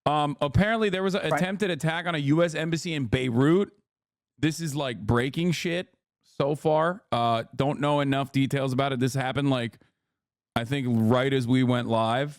Apparently there was an attempted attack on a U.S. embassy in Beirut. This is like breaking shit so far. Don't know enough details about it. This happened like, I think right as we went live.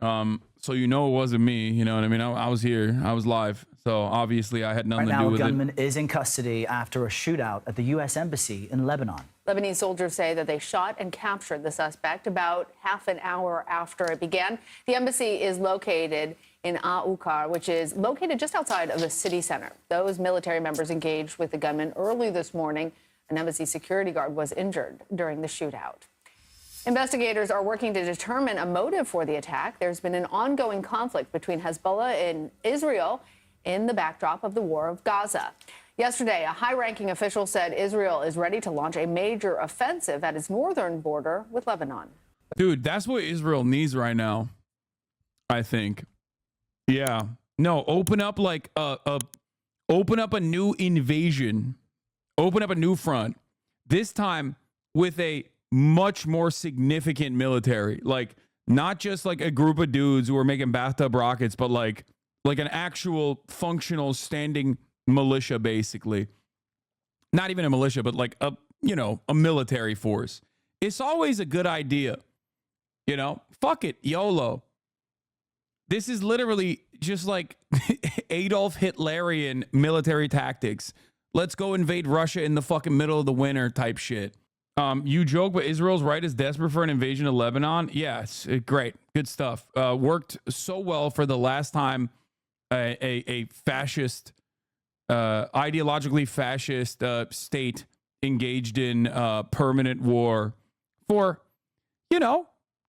So you know it wasn't me. You know what I mean? I was here. I was live. So obviously I had nothing to do with it. Right now, a gunman is in custody after a shootout at the U.S. Embassy in Lebanon. Lebanese soldiers say that they shot and captured the suspect about half an hour after it began. The embassy is located in Ukar, which is located just outside of the city center. Those military members engaged with the gunman early this morning. An embassy security guard was injured during the shootout. Investigators are working to determine a motive for the attack. There's been an ongoing conflict between Hezbollah and Israel in the backdrop of the war of Gaza. Yesterday, a high-ranking official said Israel is ready to launch a major offensive at its northern border with Lebanon. Dude, that's what Israel needs right now, I think. Yeah. No, open up like open up a new invasion. Open up a new front. This time with a much more significant military. Like not just like a group of dudes who are making bathtub rockets, but like an actual functional standing militia, basically. Not even a militia, but like a military force. It's always a good idea. You know, fuck it, YOLO. This is literally just like Adolf Hitlerian military tactics. Let's go invade Russia in the fucking middle of the winter type shit. You joke, but Israel's right is desperate for an invasion of Lebanon. Yeah, it's great. Good stuff. Worked so well for the last time a fascist, ideologically fascist state engaged in permanent war for,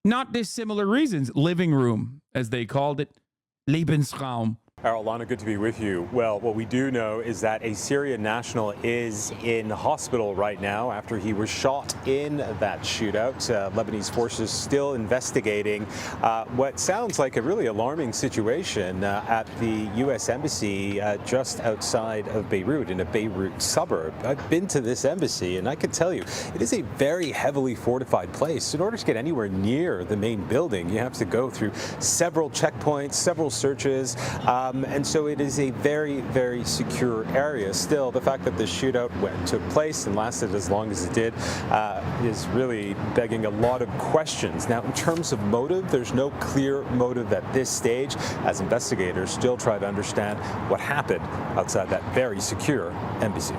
not dissimilar reasons. Living room, as they called it. Lebensraum. Lana, good to be with you. Well, what we do know is that a Syrian national is in hospital right now after he was shot in that shootout. Lebanese forces still investigating what sounds like a really alarming situation at the U.S. Embassy just outside of Beirut, in a Beirut suburb. I've been to this embassy, and I can tell you, it is a very heavily fortified place. In order to get anywhere near the main building, you have to go through several checkpoints, several searches. And so it is a very, very secure area. Still, the fact that the shootout took place and lasted as long as it did is really begging a lot of questions. Now, in terms of motive, there's no clear motive at this stage, as investigators still try to understand what happened outside that very secure embassy.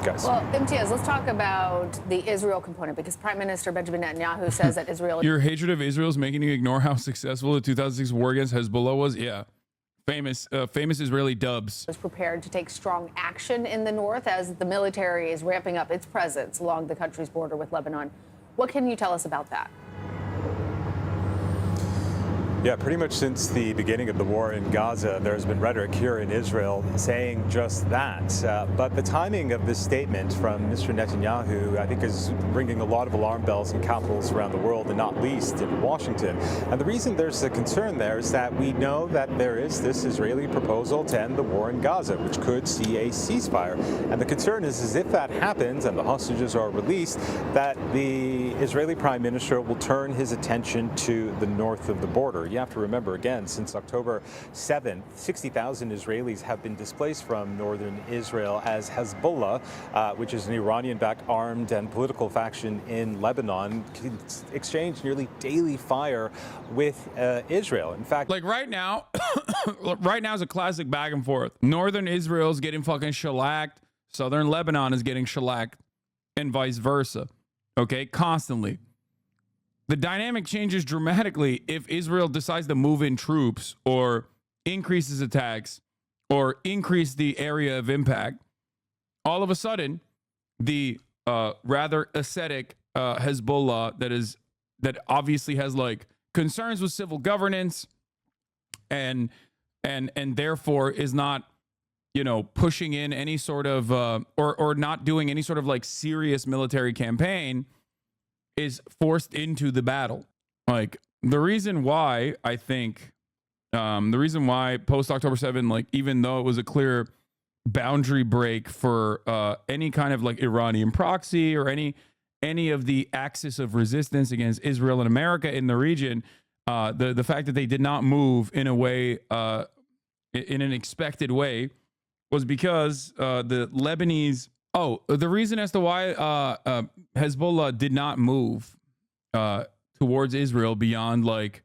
Guys. Well, Imtiaz, let's talk about the Israel component, because Prime Minister Benjamin Netanyahu says that Israel... Your hatred of Israel is making you ignore how successful the 2006 war against Hezbollah was? Yeah. Famous Israeli dubs. ...is prepared to take strong action in the north as the military is ramping up its presence along the country's border with Lebanon. What can you tell us about that? Yeah, pretty much since the beginning of the war in Gaza, there's been rhetoric here in Israel saying just that. But the timing of this statement from Mr. Netanyahu, I think, is ringing a lot of alarm bells in capitals around the world, and not least in Washington. And the reason there's a concern there is that we know that there is this Israeli proposal to end the war in Gaza, which could see a ceasefire. And the concern is if that happens and the hostages are released, that the Israeli Prime Minister will turn his attention to the north of the border. You have to remember, again, since October 7th, 60,000 Israelis have been displaced from northern Israel as Hezbollah, which is an Iranian-backed armed and political faction in Lebanon, exchange nearly daily fire with Israel. In fact, like right now, right now is a classic back and forth. Northern Israel's getting fucking shellacked. Southern Lebanon is getting shellacked, and vice versa. Okay, constantly. The dynamic changes dramatically if Israel decides to move in troops or increases attacks or increase the area of impact. All of a sudden, the rather ascetic Hezbollah that obviously has like concerns with civil governance and therefore is not, pushing in any sort of or not doing any sort of like serious military campaign, is forced into the battle. Like the reason why I think the reason why post October 7, like even though it was a clear boundary break for any kind of like Iranian proxy or any of the axis of resistance against Israel and America in the region, The fact that they did not move in a way, in an expected way, was because the Lebanese. Oh, the reason as to why Hezbollah did not move towards Israel beyond like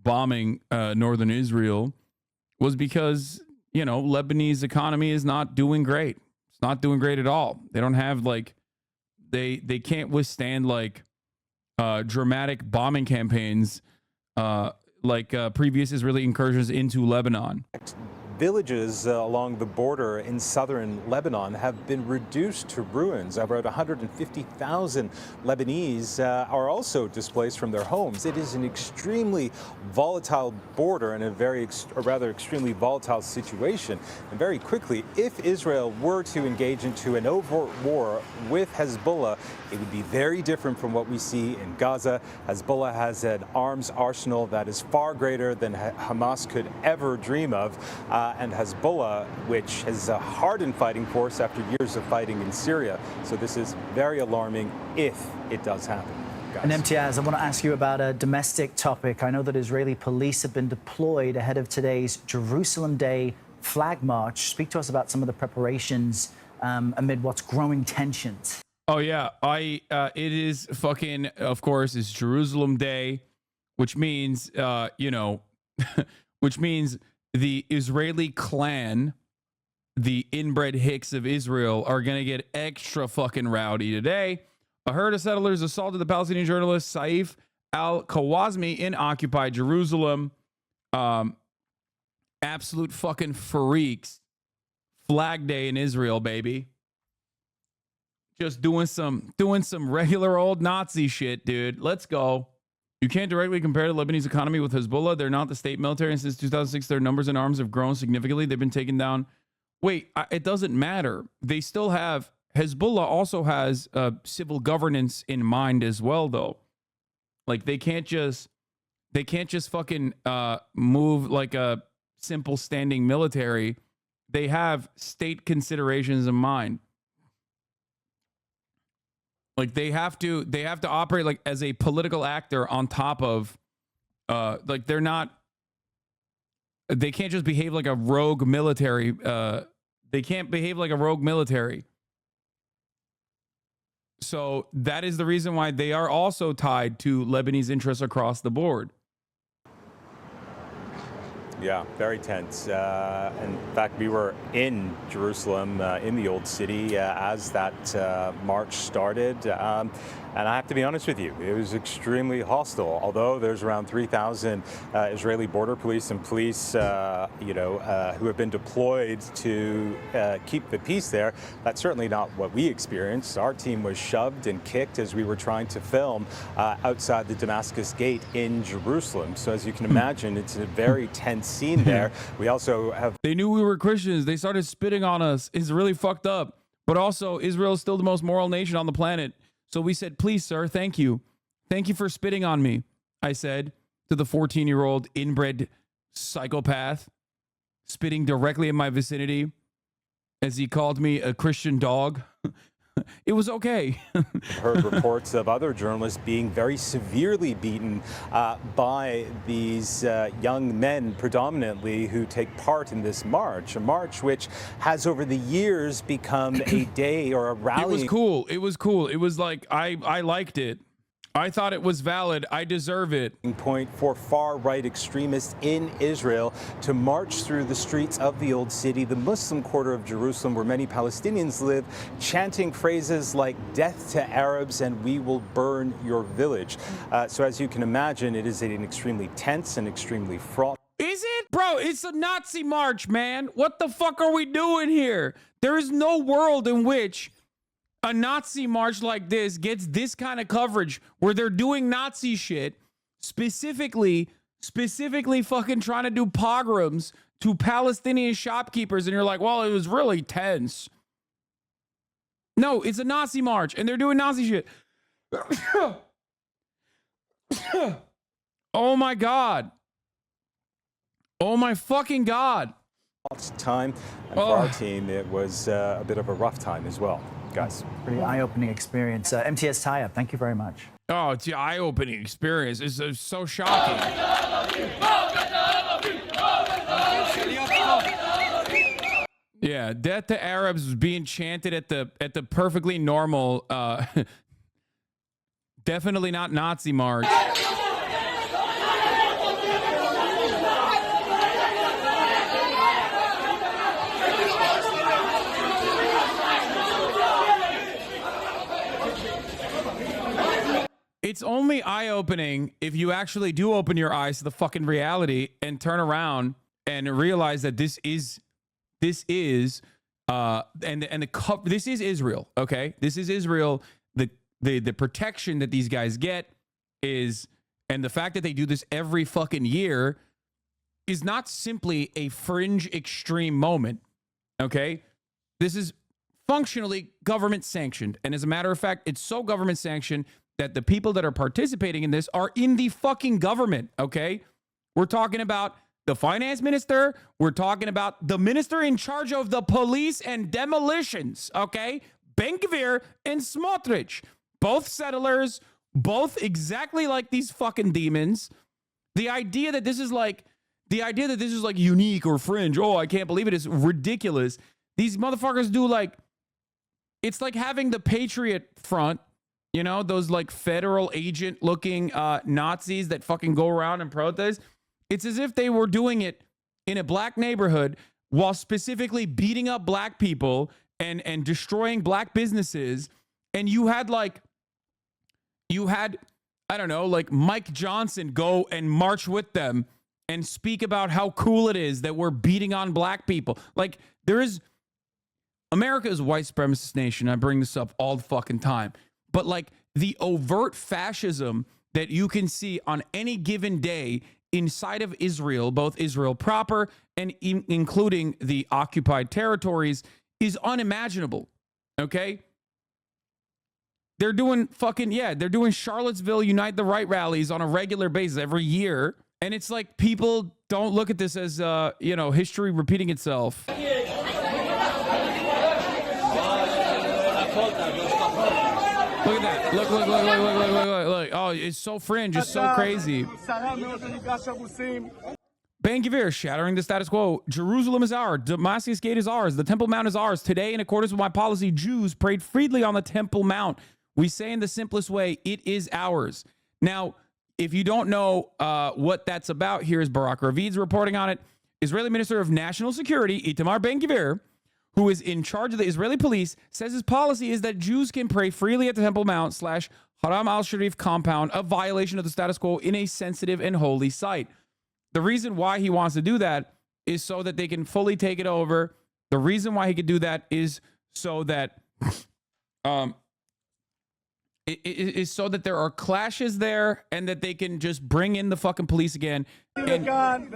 bombing northern Israel was because, you know, Lebanese economy is not doing great. It's not doing great at all. They don't have like they can't withstand like dramatic bombing campaigns like previous Israeli incursions into Lebanon. Villages along the border in southern Lebanon have been reduced to ruins. About 150,000 Lebanese are also displaced from their homes. It is an extremely volatile border and a rather extremely volatile situation. And very quickly, if Israel were to engage into an overt war with Hezbollah, it would be very different from what we see in Gaza. Hezbollah has an arms arsenal that is far greater than Hamas could ever dream of. And Hezbollah, which is a hardened fighting force after years of fighting in Syria. So this is very alarming if it does happen. Guys. And Imtiaz, I want to ask you about a domestic topic. I know that Israeli police have been deployed ahead of today's Jerusalem Day flag march. Speak to us about some of the preparations amid what's growing tensions. Oh yeah, it is fucking, of course, it's Jerusalem Day, which means you know, which means the Israeli clan, the inbred hicks of Israel, are going to get extra fucking rowdy today. A herd of settlers assaulted the Palestinian journalist Saif al-Khawazmi in occupied Jerusalem. Absolute fucking freaks. Flag Day in Israel, baby. Just doing some regular old Nazi shit, dude. Let's go. You can't directly compare the Lebanese economy with Hezbollah. They're not the state military, and since 2006, their numbers in arms have grown significantly. They've been taken down. Wait, it doesn't matter. They still have, Hezbollah also has civil governance in mind as well, though. Like they can't just fucking move like a simple standing military. They have state considerations in mind. Like they have to operate like as a political actor on top of, like they can't just behave like a rogue military. They can't behave like a rogue military. So that is the reason why they are also tied to Lebanese interests across the board. Yeah, very tense. In fact, we were in Jerusalem, in the Old City, as that march started. And I have to be honest with you, it was extremely hostile. Although there's around 3,000 Israeli border police and police, who have been deployed to keep the peace there, that's certainly not what we experienced. Our team was shoved and kicked as we were trying to film outside the Damascus Gate in Jerusalem. So as you can imagine, it's a very tense scene there. We also have... They knew we were Christians. They started spitting on us. It's really fucked up. But also, Israel is still the most moral nation on the planet. So we said, please, sir, thank you. Thank you for spitting on me, I said to the 14-year-old inbred psychopath spitting directly in my vicinity as he called me a Christian dog. It was okay. Heard reports of other journalists being very severely beaten by these young men, predominantly, who take part in this march. A march which has, over the years, become a day or a rally. It was cool. It was cool. It was like, I liked it. I thought it was valid. I deserve it. Point for far-right extremists in Israel to march through the streets of the Old City, the Muslim quarter of Jerusalem, where many Palestinians live, chanting phrases like "death to Arabs" and "we will burn your village." So as you can imagine, it is an extremely tense and extremely fraught. Is it? Bro, it's a Nazi march, man. What the fuck are we doing here? There is no world in which a Nazi march like this gets this kind of coverage where they're doing Nazi shit, specifically fucking trying to do pogroms to Palestinian shopkeepers. And you're like, well, it was really tense. No, it's a Nazi march and they're doing Nazi shit. Oh my God. Oh my fucking God. Time. And for our team, it was a bit of a rough time as well, guys. Pretty eye-opening experience. MTS tie-up, thank you very much. Oh, it's an eye-opening experience. It's so shocking. Yeah, death to Arabs was being chanted at the perfectly normal, definitely not Nazi march. It's only eye-opening if you actually do open your eyes to the fucking reality and turn around and realize that this is this is Israel. Okay, this is Israel. The protection that these guys get is, and the fact that they do this every fucking year is not simply a fringe extreme moment. Okay, this is functionally government sanctioned, and as a matter of fact, it's so government sanctioned that the people that are participating in this are in the fucking government. Okay, we're talking about the finance minister. We're talking about the minister in charge of the police and demolitions. Okay, Ben-Gvir and Smotrich, both settlers, both exactly like these fucking demons. The idea that this is like unique or fringe, oh, I can't believe it, is ridiculous. These motherfuckers do like, it's like having the Patriot Front, you know, those like federal agent looking Nazis that fucking go around and protest. It's as if they were doing it in a black neighborhood while specifically beating up black people and destroying black businesses. And you had, I don't know, like Mike Johnson go and march with them and speak about how cool it is that we're beating on black people. Like, America is a white supremacist nation. I bring this up all the fucking time. But like the overt fascism that you can see on any given day inside of Israel, both Israel proper and including the occupied territories, is unimaginable. Okay? They're doing Charlottesville Unite the Right rallies on a regular basis every year. And it's like people don't look at this as, history repeating itself. Look at that. Look. Oh, it's so fringe. It's so crazy. Ben-Gvir shattering the status quo. Jerusalem is ours. Damascus Gate is ours. The Temple Mount is ours. Today, in accordance with my policy, Jews prayed freely on the Temple Mount. We say in the simplest way, it is ours. Now, if you don't know what that's about, here's Barak Ravid's reporting on it. Israeli Minister of National Security, Itamar Ben-Gvir, who is in charge of the Israeli police, says his policy is that Jews can pray freely at the Temple Mount / Haram al-Sharif compound, a violation of the status quo in a sensitive and holy site. The reason why he wants to do that is so that they can fully take it over. The reason why he could do that is so that is so that there are clashes there and that they can just bring in the fucking police again and brutalize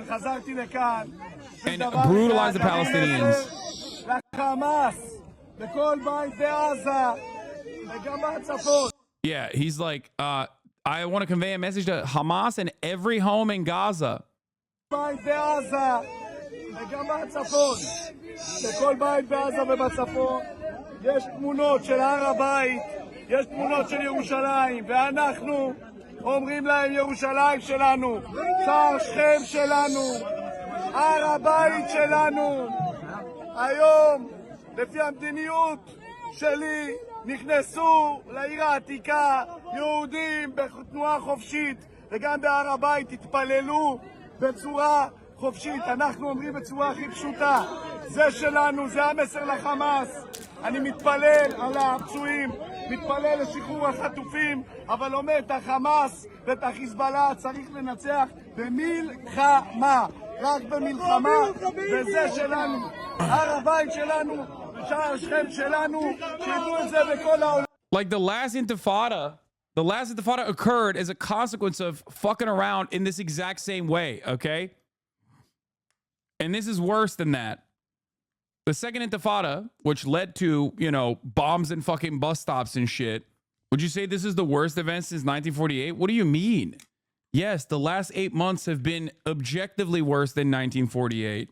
the Palestinians. Yeah, he's like, I want to convey a message to Hamas and every home in Gaza. יש תמונות של ירושלים, ואנחנו אומרים להם ירושלים שלנו, שער שכם שלנו, הר הבית שלנו. היום, לפי המדיניות שלי, נכנסו לעיר העתיקה יהודים בתנועה חופשית, וגם בהר הבית התפללו בצורה חופשית. אנחנו אומרים בצורה הכי פשוטה, זה שלנו, זה המסר לחמאס. אני מתפלל על הפצועים, מתפלל לשחרור החטופים, אבל אומר את החמאס ואת החיזבאללה צריך לנצח במלחמה, רק במלחמה, וזה שלנו, הר הבית שלנו, שער שכם שלנו, שידעו את זה בכל העולם. Like the last intifada occurred as a consequence of fucking around in this exact same way, okay? And this is worse than that. The second intifada, which led to, bombs and fucking bus stops and shit, would you say this is the worst event since 1948? What do you mean? Yes, the last 8 months have been objectively worse than 1948.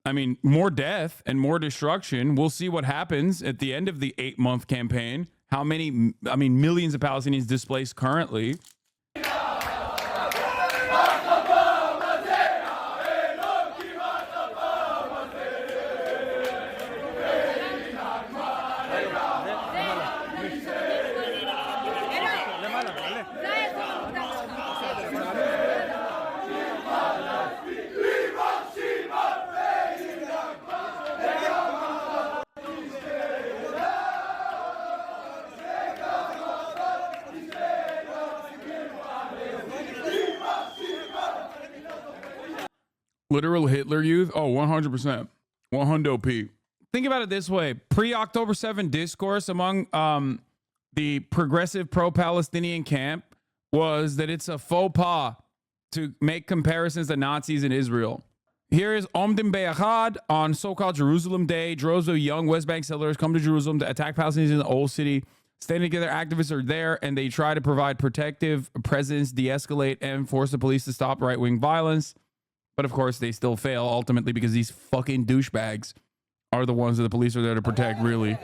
I mean, more death and more destruction. We'll see what happens at the end of the 8-month campaign. how many, I mean, millions of Palestinians displaced currently. Literal Hitler Youth? Oh, 100%. 100p. Think about it this way. Pre-October 7 discourse among the progressive pro-Palestinian camp was that it's a faux pas to make comparisons to Nazis in Israel. Here is Omdim Be'achad on so-called Jerusalem Day. Droves of young West Bank settlers come to Jerusalem to attack Palestinians in the Old City. Standing together, activists are there, and they try to provide protective presence, de-escalate, and force the police to stop right-wing violence. But of course, they still fail ultimately because these fucking douchebags are the ones that the police are there to protect, really.